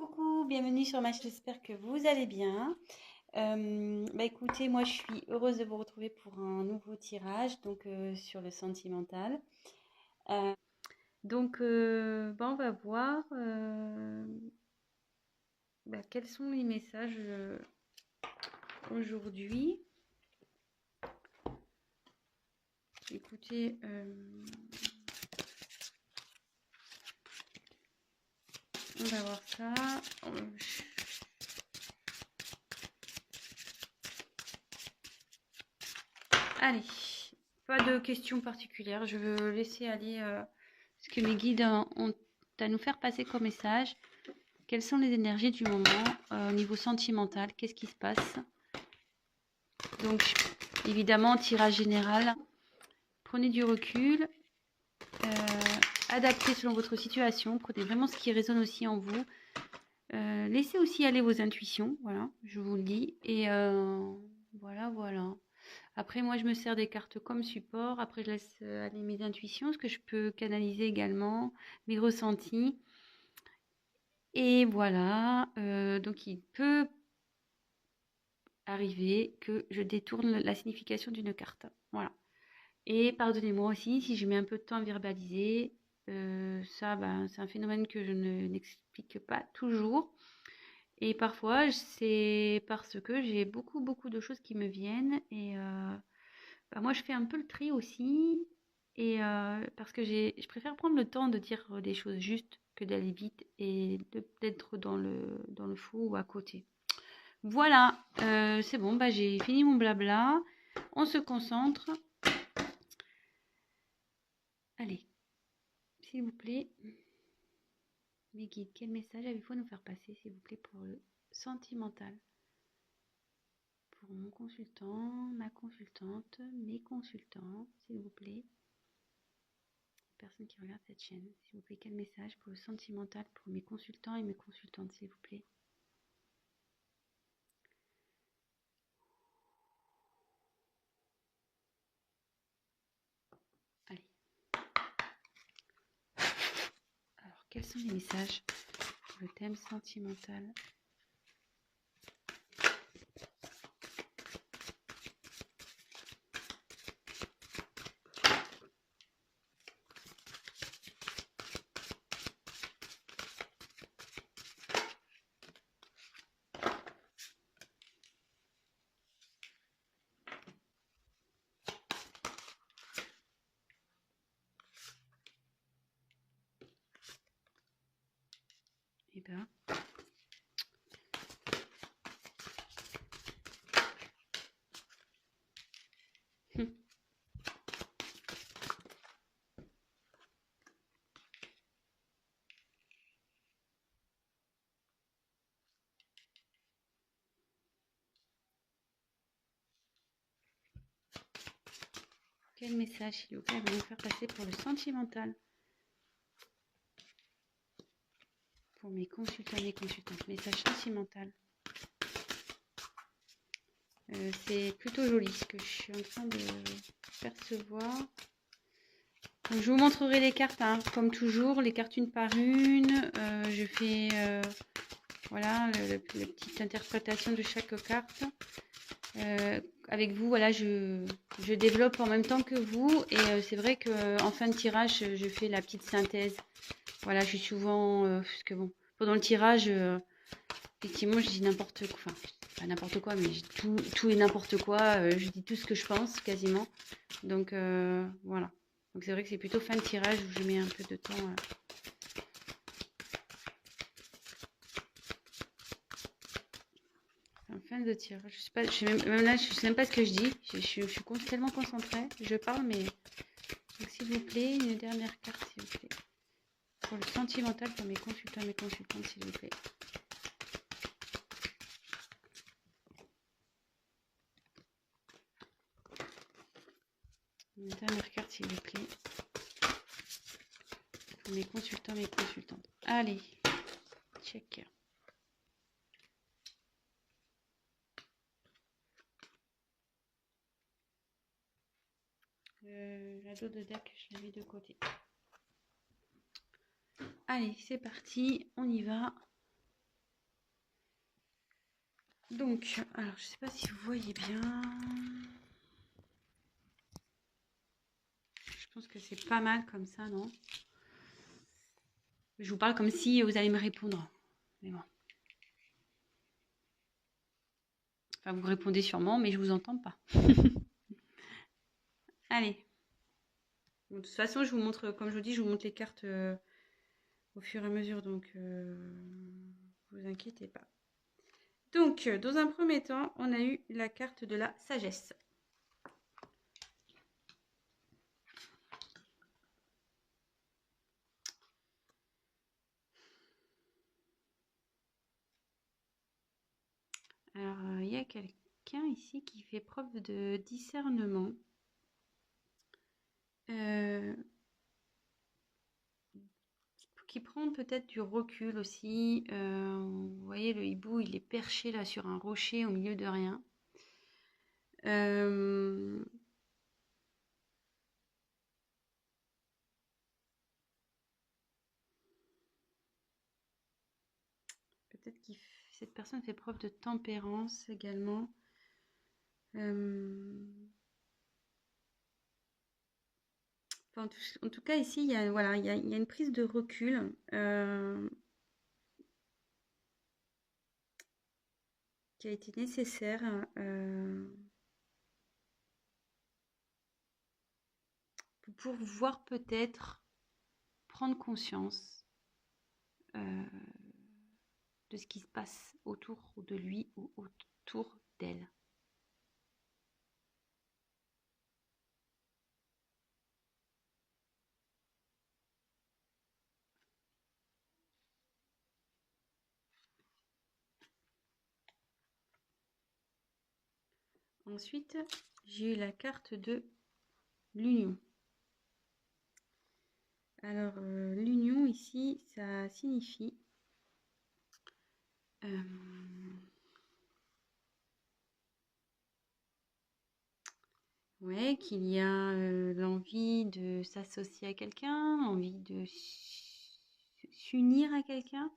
Coucou, bienvenue sur ma chaîne, j'espère que vous allez bien. Écoutez, moi je suis heureuse de vous retrouver pour un nouveau tirage sur le sentimental. Euh, on va voir quels sont les messages aujourd'hui. Écoutez, on va voir ça. Allez, pas de questions particulières. Je veux laisser aller ce que mes guides ont à nous faire passer comme message. Quelles sont les énergies du moment au niveau sentimental? Qu'est-ce qui se passe? Donc, évidemment, tirage général. Prenez du recul. Adaptez selon votre situation. Prenez vraiment ce qui résonne aussi en vous. Laissez aussi aller vos intuitions. Voilà, je vous le dis. Et voilà. Après, moi, je me sers des cartes comme support. Après, je laisse aller mes intuitions, ce que je peux canaliser également, mes ressentis. Et voilà. Donc, il peut arriver que je détourne la signification d'une carte. Voilà. Et pardonnez-moi aussi si je mets un peu de temps à verbaliser. C'est un phénomène que je n'explique pas toujours. Et parfois, c'est parce que j'ai beaucoup de choses qui me viennent. Et moi, je fais un peu le tri aussi. Et parce que je préfère prendre le temps de dire des choses justes que d'aller vite et d'être dans le faux ou à côté. Voilà, c'est bon, j'ai fini mon blabla. On se concentre. Allez, s'il vous plaît, mes guides, quel message avez-vous à nous faire passer, s'il vous plaît, pour le sentimental? Pour mon consultant, ma consultante, mes consultants, s'il vous plaît. Personne qui regarde cette chaîne, s'il vous plaît, quel message pour le sentimental, pour mes consultants et mes consultantes, s'il vous plaît? Allez. Alors, quels sont les messages pour le thème sentimental? Eh bien, quel message, s'il vous plaît, va nous faire passer pour le sentimental? Pour mes consultants et mes consultantes. Message sentimental. C'est plutôt joli ce que je suis en train de percevoir. Donc, je vous montrerai les cartes, hein, comme toujours, les cartes une par une. Je fais voilà la petite interprétation de chaque carte. Avec vous, voilà, je développe en même temps que vous. Et c'est vrai qu'en fin de tirage, je fais la petite synthèse. Voilà, je suis souvent... parce que bon, pendant le tirage, effectivement, je dis n'importe quoi. Enfin, pas n'importe quoi, mais tout et n'importe quoi. Je dis tout ce que je pense, quasiment. Donc, voilà. Donc, c'est vrai que c'est plutôt fin de tirage où je mets un peu de temps. En fin de tirage. Je sais pas, même là, je sais même pas ce que je dis. Je suis tellement concentrée. Je parle, mais... Donc, s'il vous plaît, une dernière carte, s'il vous plaît. Pour le sentimental, pour mes consultants et mes consultantes, s'il vous plaît. Une dernière carte, s'il vous plaît. Pour mes consultants, mes consultantes. Allez, check. La dos de deck, je l'ai mis de côté. Allez, c'est parti, on y va. Donc, alors je sais pas si vous voyez bien. Je pense que c'est pas mal comme ça, non? Je vous parle comme si vous allez me répondre. Mais bon. Enfin, vous répondez sûrement, mais je vous entends pas. Allez. Bon, de toute façon, je vous montre, comme je vous dis, je vous montre les cartes au fur et à mesure, donc vous inquiétez pas. Donc, dans un premier temps, on a eu la carte de la sagesse. Alors, il y a quelqu'un ici qui fait preuve de discernement. Qui prend peut-être du recul aussi. Vous voyez, le hibou, il est perché là sur un rocher au milieu de rien. Peut-être que cette personne fait preuve de tempérance également. Enfin, en tout cas, ici, il y a, voilà, il y a une prise de recul. Qui a été nécessaire pour pouvoir peut-être prendre conscience de ce qui se passe autour de lui ou autour d'elle. Ensuite, j'ai eu la carte de l'union. Alors, l'union ici, ça signifie ouais, qu'il y a l'envie de s'associer à quelqu'un, l'envie de s'unir à quelqu'un,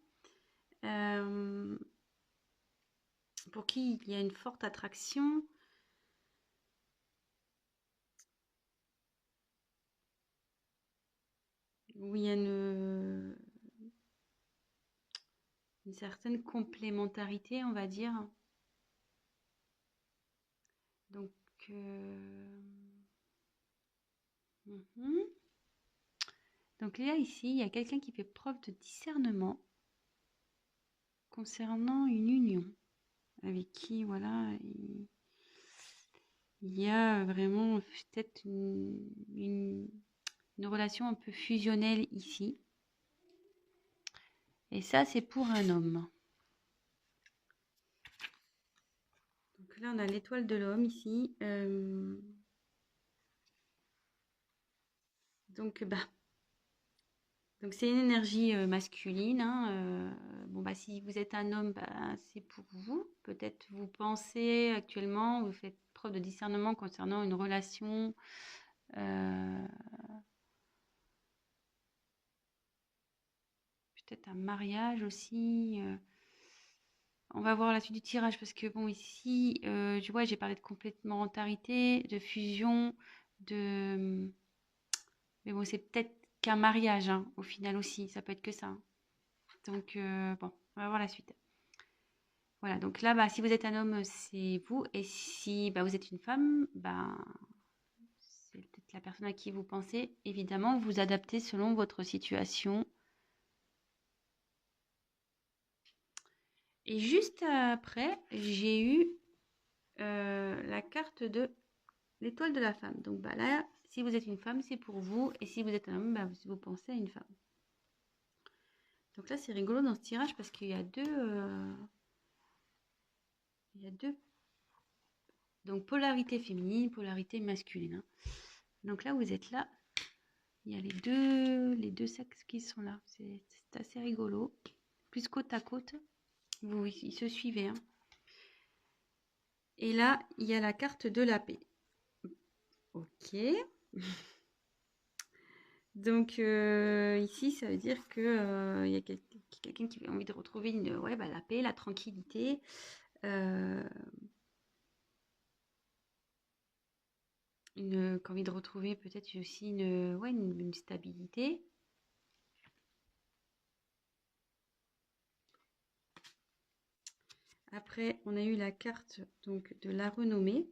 pour qui il y a une forte attraction. Où il y a une certaine complémentarité, on va dire. Donc, donc là, ici, il y a quelqu'un qui fait preuve de discernement concernant une union avec qui, voilà, il y a vraiment peut-être une relation un peu fusionnelle ici. Et ça, c'est pour un homme. Donc là, on a l'étoile de l'homme ici. Donc, donc c'est une énergie masculine. Hein, bon, si vous êtes un homme, c'est pour vous. Peut-être vous pensez actuellement, vous faites preuve de discernement concernant une relation. Peut-être un mariage aussi. On va voir la suite du tirage parce que bon, ici, tu vois, j'ai parlé de complémentarité, de fusion, de... Mais bon, c'est peut-être qu'un mariage, hein, au final aussi. Ça peut être que ça. Hein. Donc, bon, on va voir la suite. Voilà, donc là, si vous êtes un homme, c'est vous. Et si vous êtes une femme, c'est peut-être la personne à qui vous pensez. Évidemment, vous adaptez selon votre situation. Et juste après, j'ai eu la carte de l'étoile de la femme. Donc là, si vous êtes une femme, c'est pour vous. Et si vous êtes un homme, vous pensez à une femme. Donc là, c'est rigolo dans ce tirage parce qu'il y a deux... il y a deux... Donc polarité féminine, polarité masculine. Hein. Donc là, vous êtes là. Il y a les deux sexes qui sont là. C'est assez rigolo. Plus côte à côte. Ils se suivaient. Hein. Et là, il y a la carte de la paix. Ok. Donc ici, ça veut dire que il y a quelqu'un qui a envie de retrouver la paix, la tranquillité. Envie de retrouver peut-être aussi une stabilité. Après, on a eu la carte donc de la renommée.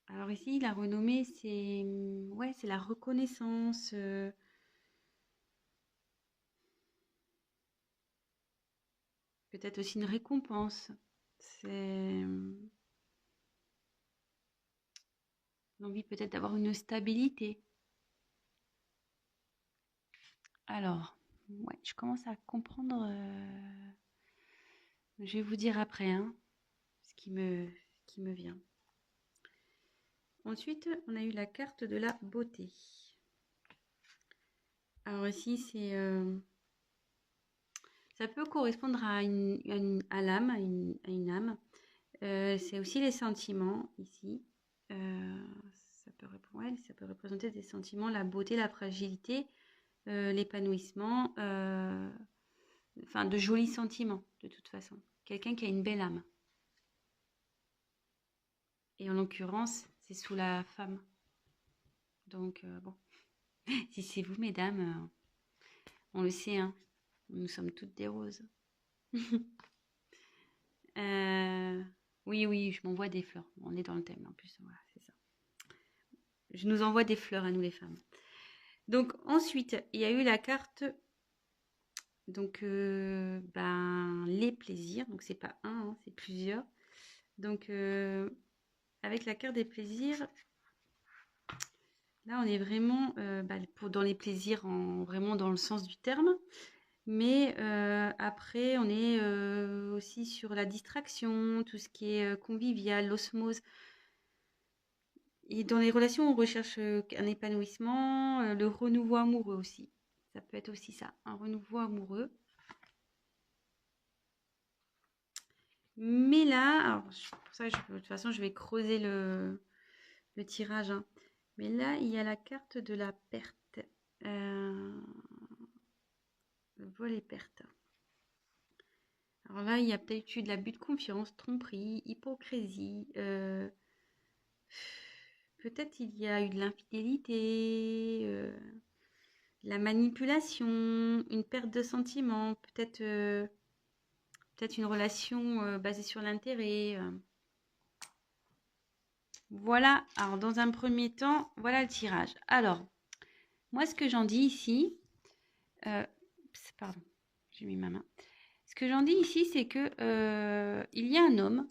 Alors ici, la renommée, c'est la reconnaissance. Peut-être aussi une récompense. C'est l'envie peut-être d'avoir une stabilité. Alors, ouais, je commence à comprendre. Je vais vous dire après hein, ce qui me vient. Ensuite, on a eu la carte de la beauté. Alors ici, ça peut correspondre à l'âme, à une âme. C'est aussi les sentiments ici. Ça peut représenter des sentiments, la beauté, la fragilité, l'épanouissement, enfin de jolis sentiments de toute façon. Quelqu'un qui a une belle âme. Et en l'occurrence, c'est sous la femme. Donc bon, si c'est vous mesdames, on le sait, hein, nous sommes toutes des roses. Oui, je m'envoie des fleurs. On est dans le thème en plus, voilà, c'est ça. Je nous envoie des fleurs à nous les femmes. Donc ensuite, il y a eu la carte, donc les plaisirs. Donc c'est pas un, hein, c'est plusieurs. Donc avec la carte des plaisirs, là on est vraiment dans les plaisirs, vraiment dans le sens du terme. Mais après, on est aussi sur la distraction, tout ce qui est convivial, l'osmose. Et dans les relations, on recherche un épanouissement, le renouveau amoureux aussi. Ça peut être aussi ça, un renouveau amoureux. Mais là, alors, pour ça, de toute façon, je vais creuser le tirage, hein. Mais là, il y a la carte de la perte. Le vol et perte. Alors là, il y a peut-être eu de l'abus de confiance, tromperie, hypocrisie. Peut-être il y a eu de l'infidélité, la manipulation, une perte de sentiments, peut-être une relation basée sur l'intérêt. Voilà, alors dans un premier temps, voilà le tirage. Alors, moi ce que j'en dis ici, pardon, j'ai mis ma main. Ce que j'en dis ici, c'est que il y a un homme.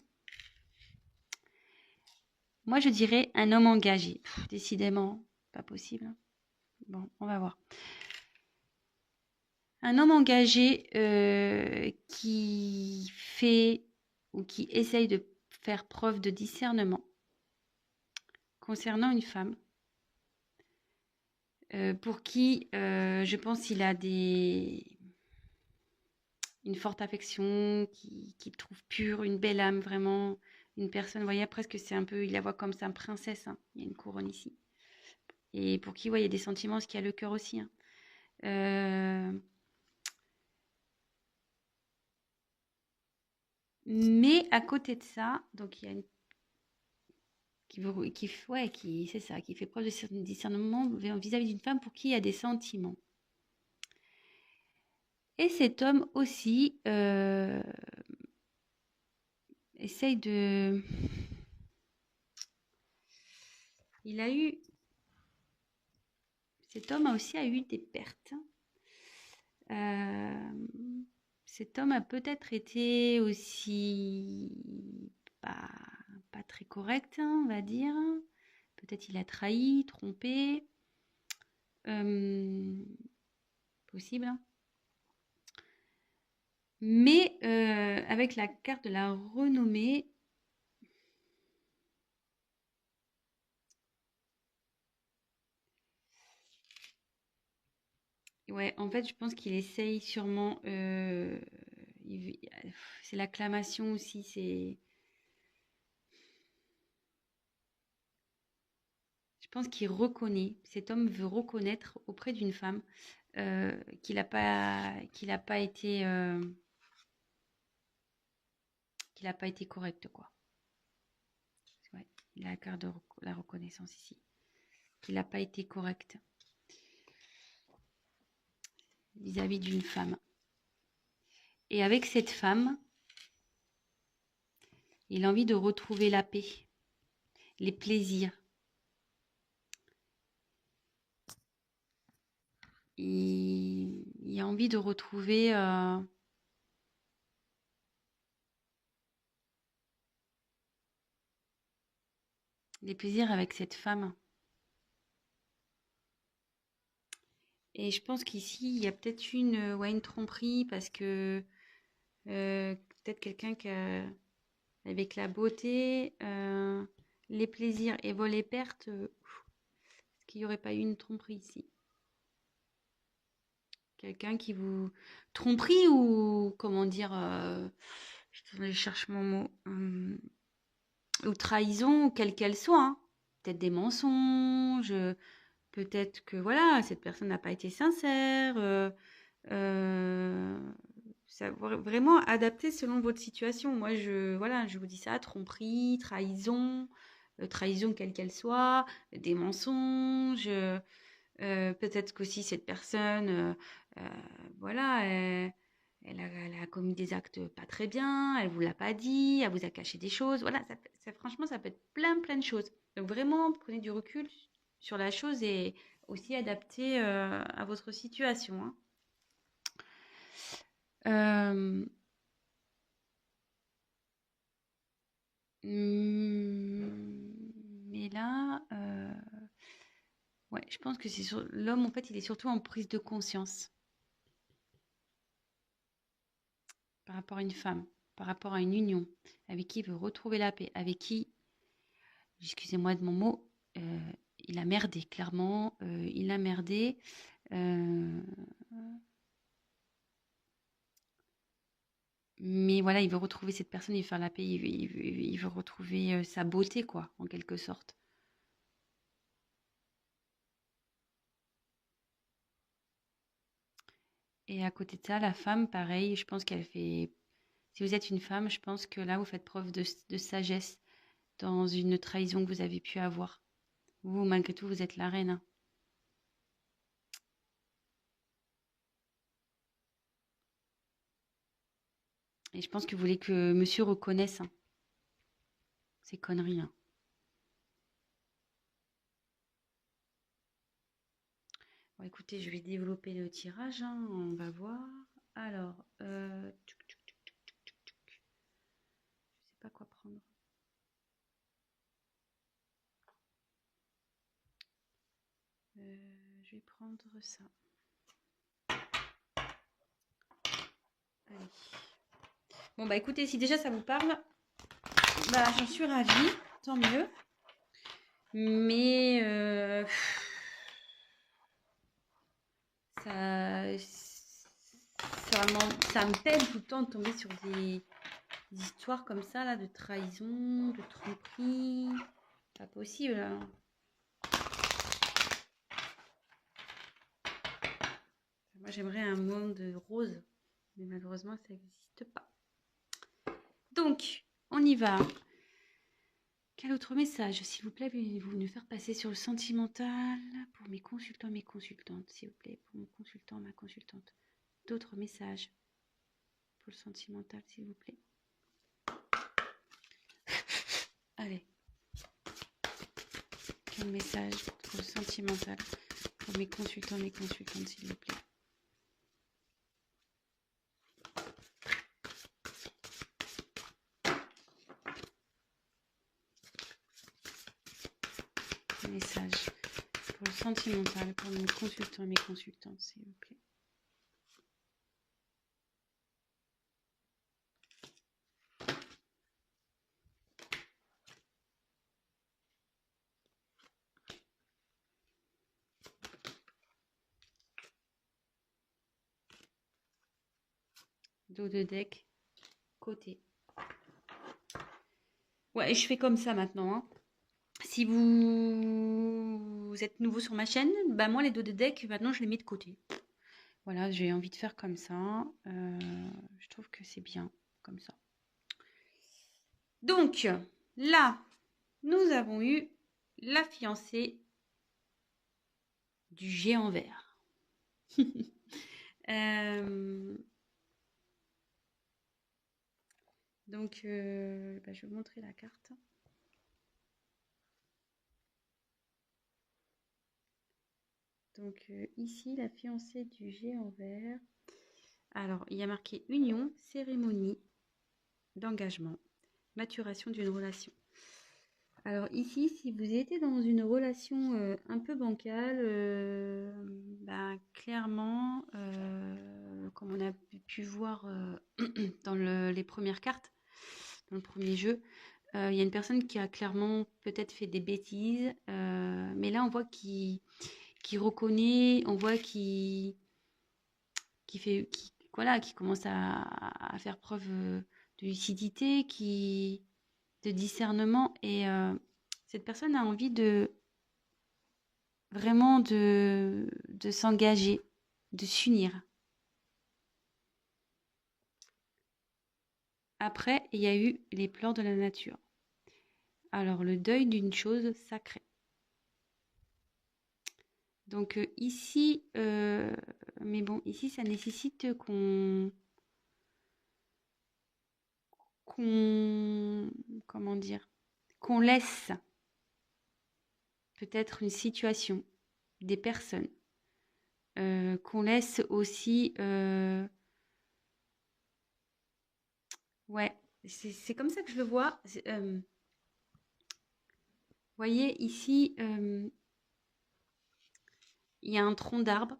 Moi, je dirais un homme engagé. Décidément, pas possible. Bon, on va voir. Un homme engagé qui fait ou qui essaye de faire preuve de discernement concernant une femme pour qui, je pense, il a une forte affection, qui trouve pure, une belle âme, vraiment, une personne, vous voyez, presque c'est un peu, il la voit comme ça, princesse, hein. Il y a une couronne ici. Et pour qui, ouais, il y a des sentiments, parce qu'il y a le cœur aussi, hein. Mais à côté de ça, donc il y a une c'est ça, qui fait preuve de discernement vis-à-vis d'une femme pour qui il y a des sentiments. Et cet homme aussi essaye de... Cet homme a aussi eu des pertes. Cet homme a peut-être été aussi pas très correct, hein, on va dire. Peut-être il a trahi, trompé. Possible, hein. Mais avec la carte de la renommée, ouais, en fait, je pense qu'il essaye sûrement. C'est l'acclamation aussi. Je pense qu'il reconnaît. Cet homme veut reconnaître auprès d'une femme qu'il n'a pas été correct, quoi. Ouais, il a la carte de la reconnaissance ici. Qu'il n'a pas été correct vis-à-vis d'une femme. Et avec cette femme, il a envie de retrouver la paix, les plaisirs. Il a envie de retrouver les plaisirs avec cette femme. Et je pense qu'ici, il y a peut-être une tromperie parce que peut-être quelqu'un qui a, avec la beauté, les plaisirs et vol et pertes, est-ce qu'il n'y aurait pas eu une tromperie ici? Quelqu'un qui vous... Tromperie ou, comment dire, je cherche mon mot, ou trahison, quelle qu'elle soit, hein. Peut-être des mensonges, peut-être que, voilà, cette personne n'a pas été sincère, ça, vraiment adapté selon votre situation. Moi, je vous dis ça, tromperie, trahison, trahison quelle qu'elle soit, des mensonges, peut-être qu'aussi cette personne, voilà, elle a commis des actes pas très bien, elle vous l'a pas dit, elle vous a caché des choses. Voilà, franchement, ça peut être plein de choses. Donc vraiment, prenez du recul sur la chose et aussi adapté à votre situation, hein. Mais là, ouais, je pense que c'est l'homme, en fait, il est surtout en prise de conscience par rapport à une femme, par rapport à une union, avec qui il veut retrouver la paix, avec qui, excusez-moi de mon mot, il a merdé, clairement, il a merdé. Mais voilà, il veut retrouver cette personne, il veut faire la paix, il veut retrouver sa beauté, quoi, en quelque sorte. Et à côté de ça, la femme, pareil, je pense qu'elle fait... Si vous êtes une femme, je pense que là, vous faites preuve de sagesse dans une trahison que vous avez pu avoir. Vous, malgré tout, vous êtes la reine, hein. Et je pense que vous voulez que monsieur reconnaisse, hein, ces conneries, hein. Bon, écoutez, je vais développer le tirage, hein, on va voir. Alors, je sais pas quoi prendre. Je vais prendre ça. Allez. Bon, bah écoutez, si déjà ça vous parle, bah j'en suis ravie, tant mieux. Mais ça me peine tout le temps de tomber sur des histoires comme ça, là, de trahison, de tromperie. Pas possible, là. Moi, j'aimerais un monde rose, mais malheureusement, ça n'existe pas. Donc, on y va. Quel autre message, s'il vous plaît, voulez-vous nous faire passer sur le sentimental pour mes consultants, mes consultantes, s'il vous plaît, pour mon consultant, ma consultante. D'autres messages pour le sentimental, s'il vous plaît. Allez. Quel message pour le sentimental pour mes consultants, mes consultantes, s'il vous plaît. Message pour le sentimental pour mes consultants et mes consultantes, s'il vous plaît. Dos de deck, côté. Ouais, je fais comme ça maintenant, hein. Si vous êtes nouveau sur ma chaîne, bah moi les dos de deck, maintenant je les mets de côté. Voilà, j'ai envie de faire comme ça. Je trouve que c'est bien comme ça. Donc, là, nous avons eu la fiancée du géant vert. Donc, je vais vous montrer la carte. Donc, ici, la fiancée du géant vert. Alors, il y a marqué union, cérémonie d'engagement, maturation d'une relation. Alors ici, si vous étiez dans une relation un peu bancale, clairement, comme on a pu voir dans les premières cartes, dans le premier jeu, il y a une personne qui a clairement peut-être fait des bêtises, mais là on voit qu'il reconnaît, on voit qu'il voilà, qui commence à faire preuve de lucidité, de discernement, et cette personne a envie de vraiment de s'engager, de s'unir. Après, il y a eu les plans de la nature. Alors, le deuil d'une chose sacrée. Donc ici, mais bon, ici, ça nécessite comment dire, qu'on laisse peut-être une situation, des personnes, qu'on laisse aussi, ouais, c'est comme ça que je le vois. Voyez ici, il y a un tronc d'arbre.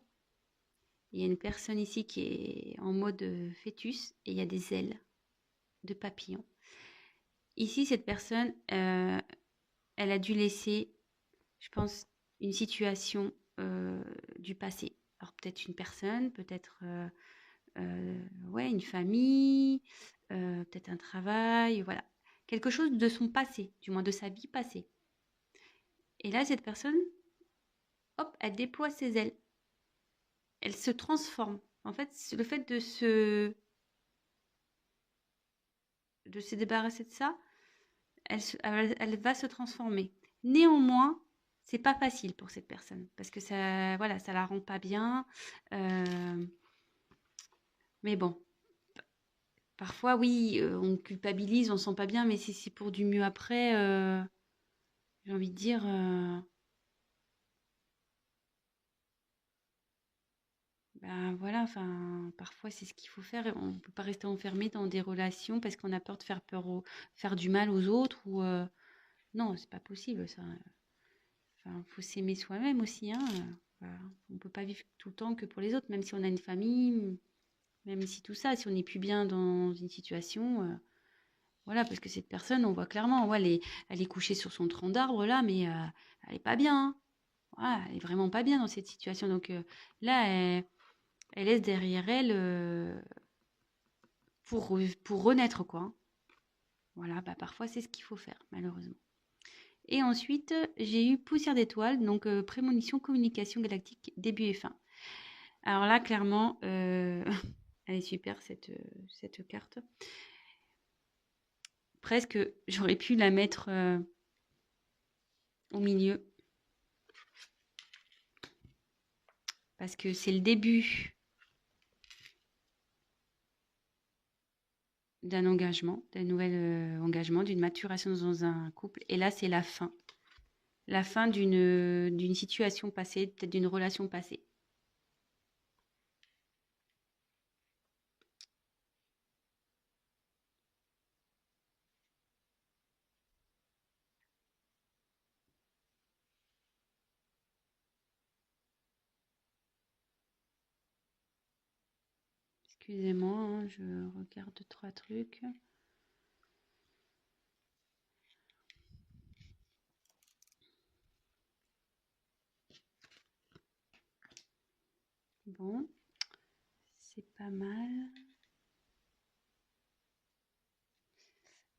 Il y a une personne ici qui est en mode fœtus et il y a des ailes de papillon. Ici, cette personne, elle a dû laisser, je pense, une situation du passé. Alors peut-être une personne, peut-être ouais, une famille, peut-être un travail, voilà. Quelque chose de son passé, du moins de sa vie passée. Et là, cette personne, hop, elle déploie ses ailes. Elle se transforme. En fait, le fait de se débarrasser de ça, elle va se transformer. Néanmoins, c'est pas facile pour cette personne parce que ça, voilà, ça la rend pas bien. Mais bon, parfois, oui, on culpabilise, on se sent pas bien, mais si c'est pour du mieux après, j'ai envie de dire, ben voilà, enfin, parfois c'est ce qu'il faut faire. On peut pas rester enfermé dans des relations parce qu'on a peur de faire du mal aux autres ou non, c'est pas possible ça. Enfin, faut s'aimer soi-même aussi, hein. Voilà. On peut pas vivre tout le temps que pour les autres, même si on a une famille, même si tout ça, si on n'est plus bien dans une situation, voilà, parce que cette personne, on voit clairement, ouais, elle est couchée sur son tronc d'arbre là, mais elle est pas bien, hein. Voilà, elle est vraiment pas bien dans cette situation. Donc là, elle laisse derrière elle pour renaître, quoi, hein. Voilà, bah parfois c'est ce qu'il faut faire, malheureusement. Et ensuite, j'ai eu Poussière d'étoiles, donc prémonition, communication galactique, début et fin. Alors là, clairement, elle est super cette carte. Presque, j'aurais pu la mettre au milieu. Parce que c'est le début d'un engagement, d'un nouvel engagement, d'une maturation dans un couple. Et là, c'est la fin. La fin d'une situation passée, peut-être d'une relation passée. Excusez-moi, hein, je regarde 3 trucs. Bon, c'est pas mal.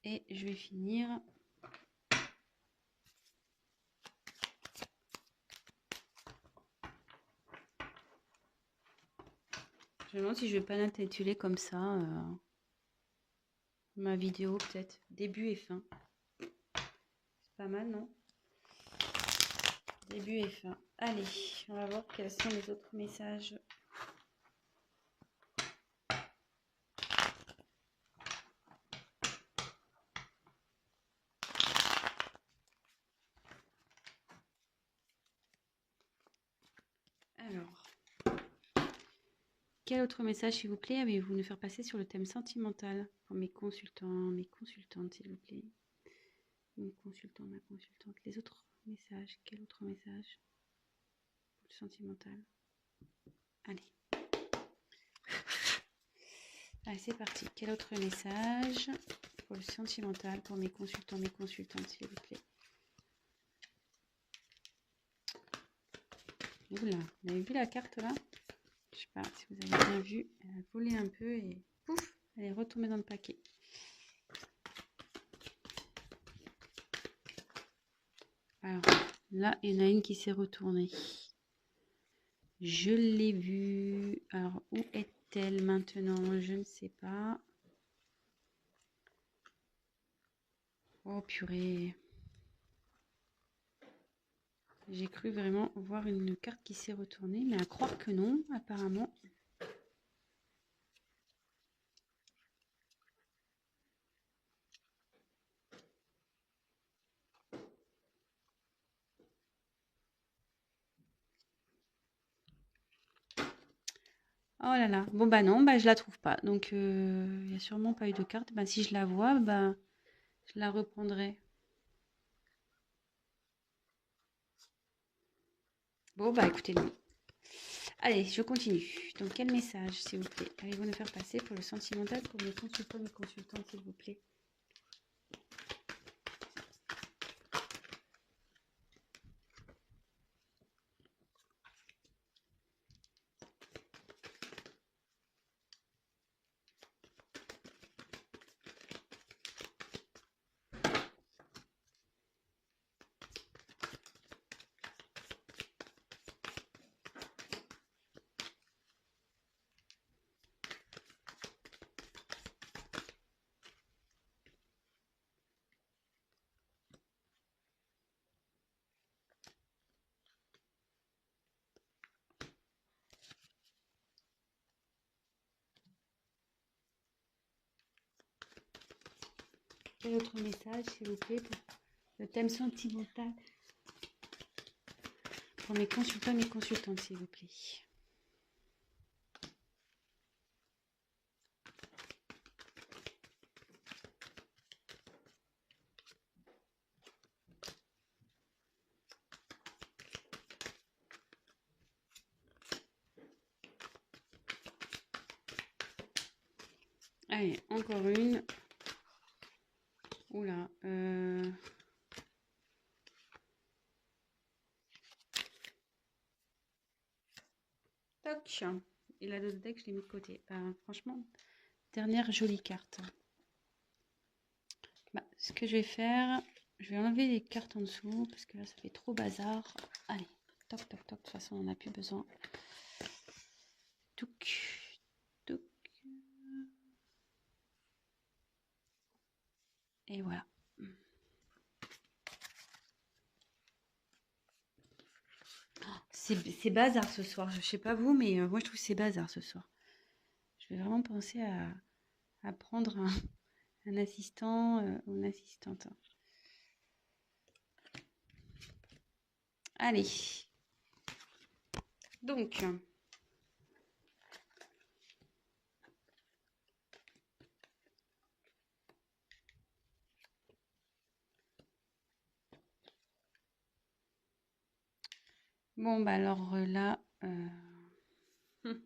Et je vais finir. Je me demande si je vais pas l'intituler comme ça. Ma vidéo peut-être. Début et fin. C'est pas mal, non? Début et fin. Allez, on va voir quels sont les autres messages. Alors, quel autre message, s'il vous plaît, avez-vous nous faire passer sur le thème sentimental pour mes consultants, mes consultantes, s'il vous plaît? Mon consultant, ma consultante. Les autres messages, quel autre message pour le sentimental? Allez. Allez, c'est parti. Quel autre message pour le sentimental pour mes consultants, mes consultantes, s'il vous plaît? Oula, vous avez vu la carte là? Je sais pas si vous avez bien vu. Elle a volé un peu et pouf, elle est retombée dans le paquet. Alors là, il y en a une qui s'est retournée. Je l'ai vue. Alors, où est-elle maintenant? Je ne sais pas. Oh purée. J'ai cru vraiment voir une carte qui s'est retournée, mais à croire que non, apparemment. Oh là là. Bon bah non, bah je la trouve pas. Donc il n'y a sûrement pas eu de carte. Bah si je la vois, bah je la reprendrai. Bon bah écoutez, non. Allez, je continue. Donc quel message, s'il vous plaît, allez-vous nous faire passer pour le sentimental pour mes consultants et consultantes, s'il vous plaît? Quel autre message, s'il vous plaît, pour le thème sentimental pour mes consultants et mes consultantes, s'il vous plaît? Allez, encore une. Oula. Toc. Et la dose deck, je l'ai mis de côté. Franchement, dernière jolie carte. Bah, ce que je vais faire, je vais enlever les cartes en dessous parce que là, ça fait trop bazar. Allez, toc, toc, toc. De toute façon, on n'en a plus besoin. Touc, touc. Et voilà. C'est bazar ce soir. Je sais pas vous, mais moi, je trouve que c'est bazar ce soir. Je vais vraiment penser à prendre un assistant ou une assistante. Allez. Donc, bon, bah alors là, il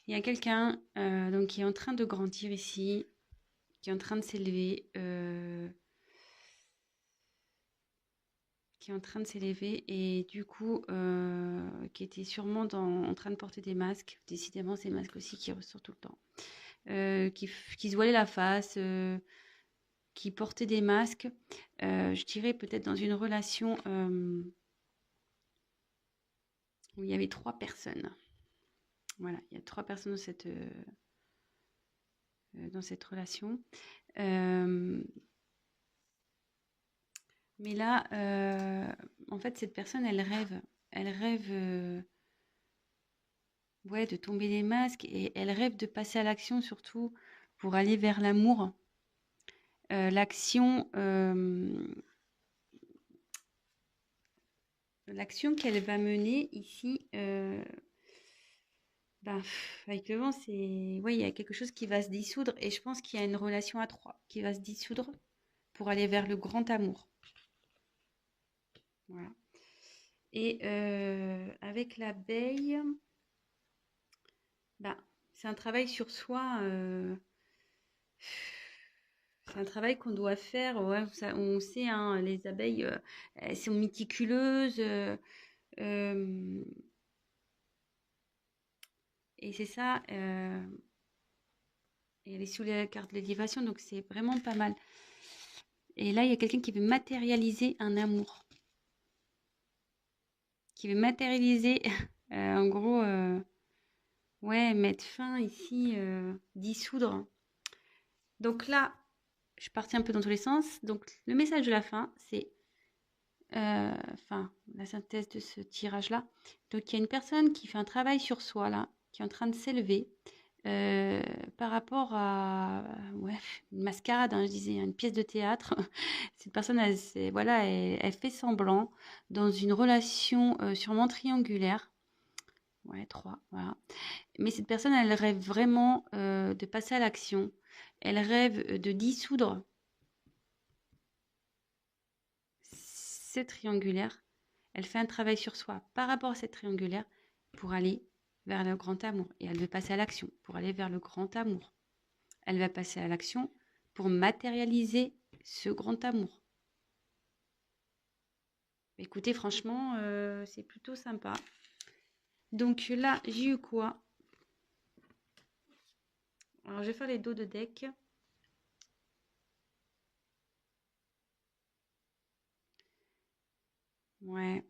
y a quelqu'un donc qui est en train de grandir ici, qui est en train de s'élever, qui est en train de s'élever et du coup, qui était sûrement en train de porter des masques. Décidément, c'est les masques aussi qui ressortent tout le temps. Qui se voilait la face, qui portait des masques. Je dirais peut-être dans une relation où il y avait 3 personnes. Voilà, il y a 3 personnes dans cette relation. Mais là, en fait, cette personne, elle rêve. Elle rêve ouais, de tomber les masques et elle rêve de passer à l'action surtout pour aller vers l'amour. L'action qu'elle va mener ici, avec le vent, c'est... Ouais, il y a quelque chose qui va se dissoudre et je pense qu'il y a une relation à 3 qui va se dissoudre pour aller vers le grand amour. Voilà. Et avec l'abeille, c'est un travail sur soi. C'est un travail qu'on doit faire. Ouais, on sait, hein, les abeilles, elles sont méticuleuses. Et c'est ça. Et elle est sous la carte de l'élévation, donc c'est vraiment pas mal. Et là, il y a quelqu'un qui veut matérialiser un amour. Qui veut matérialiser, en gros, ouais, mettre fin ici, dissoudre. Donc là, je suis partie un peu dans tous les sens. Donc le message de la fin, c'est la synthèse de ce tirage-là. Donc il y a une personne qui fait un travail sur soi là, qui est en train de s'élever par rapport à une mascarade, hein, je disais, une pièce de théâtre. Cette personne, elle fait semblant dans une relation sûrement triangulaire. Ouais, 3, voilà. Mais cette personne, elle rêve vraiment de passer à l'action. Elle rêve de dissoudre cette triangulaire. Elle fait un travail sur soi par rapport à cette triangulaire pour aller vers le grand amour. Et elle veut passer à l'action pour aller vers le grand amour. Elle va passer à l'action pour matérialiser ce grand amour. Écoutez, franchement, c'est plutôt sympa. Donc là, j'ai eu quoi? Alors, je vais faire les dos de deck. Ouais.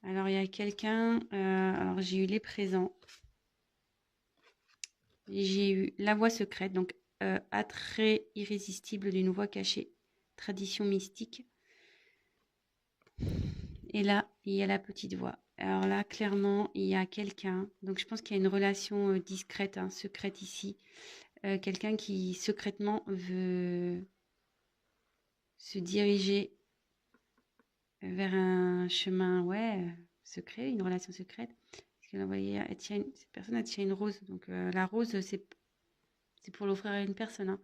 Alors, il y a quelqu'un... alors, j'ai eu les présents. J'ai eu la voix secrète, donc attrait irrésistible d'une voix cachée, tradition mystique. Et là, il y a la petite voix. Alors là, clairement, il y a quelqu'un. Donc, je pense qu'il y a une relation discrète, hein, secrète ici. Quelqu'un qui secrètement veut se diriger vers un chemin, secret, une relation secrète. Parce que là, vous voyez, cette personne, elle tient une rose. Donc, la rose, c'est pour l'offrir à une personne, hein.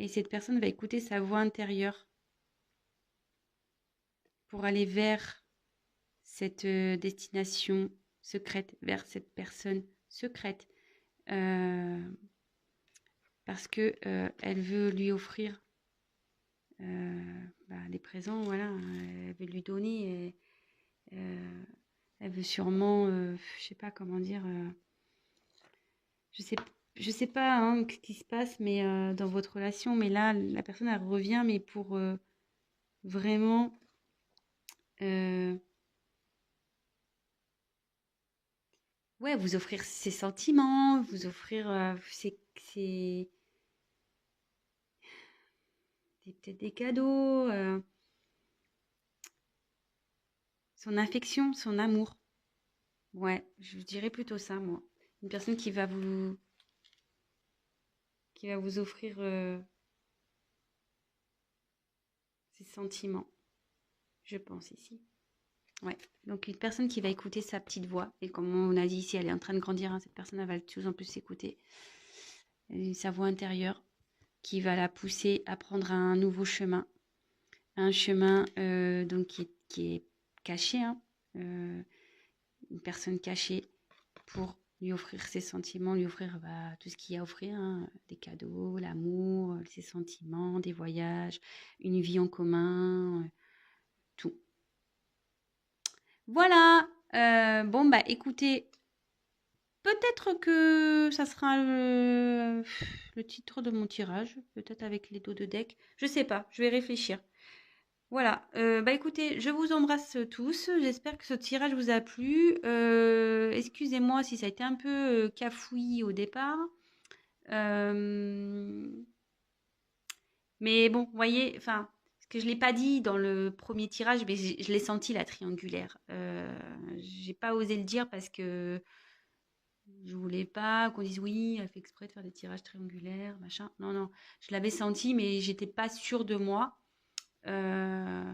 Et cette personne va écouter sa voix intérieure pour aller vers cette destination secrète, vers cette personne secrète. Parce que elle veut lui offrir des présents, voilà. Elle veut lui donner. Elle veut sûrement, je sais pas comment dire. Je sais pas hein, ce qui se passe, mais dans votre relation. Mais là, la personne elle revient, mais pour vraiment. Vous offrir ses sentiments, vous offrir peut-être des cadeaux, son affection, son amour. Ouais, je dirais plutôt ça, moi. Une personne qui va vous offrir ses sentiments, je pense ici. Ouais, donc une personne qui va écouter sa petite voix. Et comme on a dit ici, elle est en train de grandir, hein, cette personne elle va de plus en plus s'écouter. Sa voix intérieure qui va la pousser à prendre un nouveau chemin. Un chemin donc qui est caché, hein, une personne cachée pour lui offrir ses sentiments, lui offrir tout ce qu'il y a à offrir, hein, des cadeaux, l'amour, ses sentiments, des voyages, une vie en commun, tout. Voilà. Écoutez, peut-être que ça sera le titre de mon tirage, peut-être avec les dos de deck. Je sais pas, je vais réfléchir. Voilà, bah écoutez, je vous embrasse tous. J'espère que ce tirage vous a plu. Excusez-moi si ça a été un peu cafouillis au départ. Euh, mais bon, vous voyez, enfin, ce que je ne l'ai pas dit dans le premier tirage, mais je l'ai senti la triangulaire. J'ai pas osé le dire parce que je voulais pas qu'on dise oui, elle fait exprès de faire des tirages triangulaires, machin. Non, non, je l'avais senti, mais j'étais pas sûre de moi. Euh,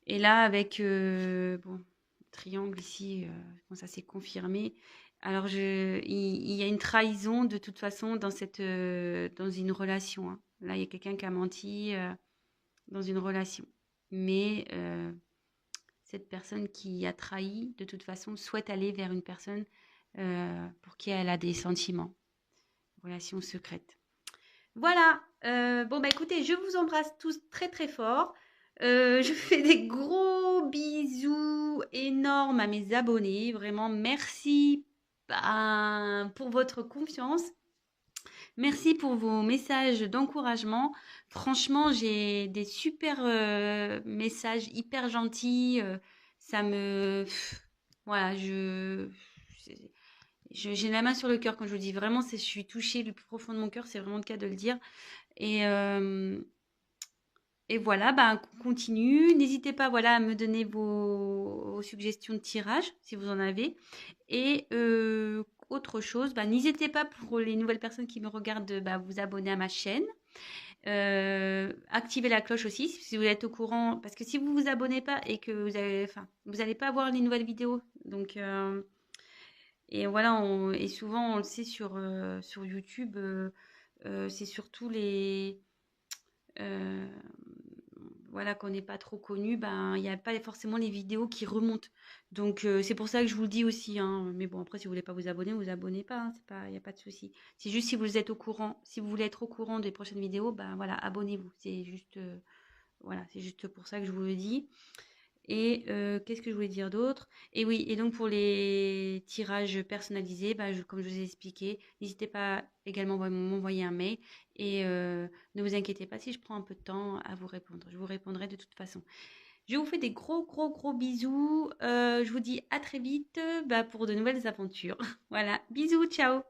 Et là, avec bon, triangle ici, bon, ça s'est confirmé. Alors, il y a une trahison de toute façon dans dans une relation, hein. Là, il y a quelqu'un qui a menti dans une relation. Mais cette personne qui a trahi, de toute façon, souhaite aller vers une personne pour qui elle a des sentiments, relation secrète. Voilà. Bon, bah écoutez, je vous embrasse tous très très fort. Je fais des gros bisous énormes à mes abonnés. Vraiment, merci pour votre confiance. Merci pour vos messages d'encouragement. Franchement, j'ai des super messages hyper gentils. Ça me... Voilà, j'ai la main sur le cœur quand je vous dis vraiment, je suis touchée du plus profond de mon cœur. C'est vraiment le cas de le dire. Et, euh, et voilà, bah, continue. N'hésitez pas voilà, à me donner vos suggestions de tirage, si vous en avez. Et autre chose, bah, n'hésitez pas pour les nouvelles personnes qui me regardent, bah, vous abonner à ma chaîne. Activez la cloche aussi si vous êtes au courant. Parce que si vous vous abonnez pas et que vous n'allez pas voir les nouvelles vidéos. Donc, et voilà, et souvent on le sait sur YouTube, c'est surtout euh, voilà, qu'on n'est pas trop connu, ben, il n'y a pas forcément les vidéos qui remontent. Donc, c'est pour ça que je vous le dis aussi, hein. Mais bon, après, si vous voulez pas vous abonnez pas, hein. C'est pas, il n'y a pas de souci. C'est juste si vous êtes au courant, si vous voulez être au courant des prochaines vidéos, ben voilà, abonnez-vous. C'est juste, voilà, c'est juste pour ça que je vous le dis. Et qu'est-ce que je voulais dire d'autre? Et oui, et donc pour les tirages personnalisés, bah, comme je vous ai expliqué, n'hésitez pas également à m'envoyer un mail et ne vous inquiétez pas si je prends un peu de temps à vous répondre. Je vous répondrai de toute façon. Je vous fais des gros, gros, gros bisous. Je vous dis à très vite bah, pour de nouvelles aventures. Voilà, bisous, ciao!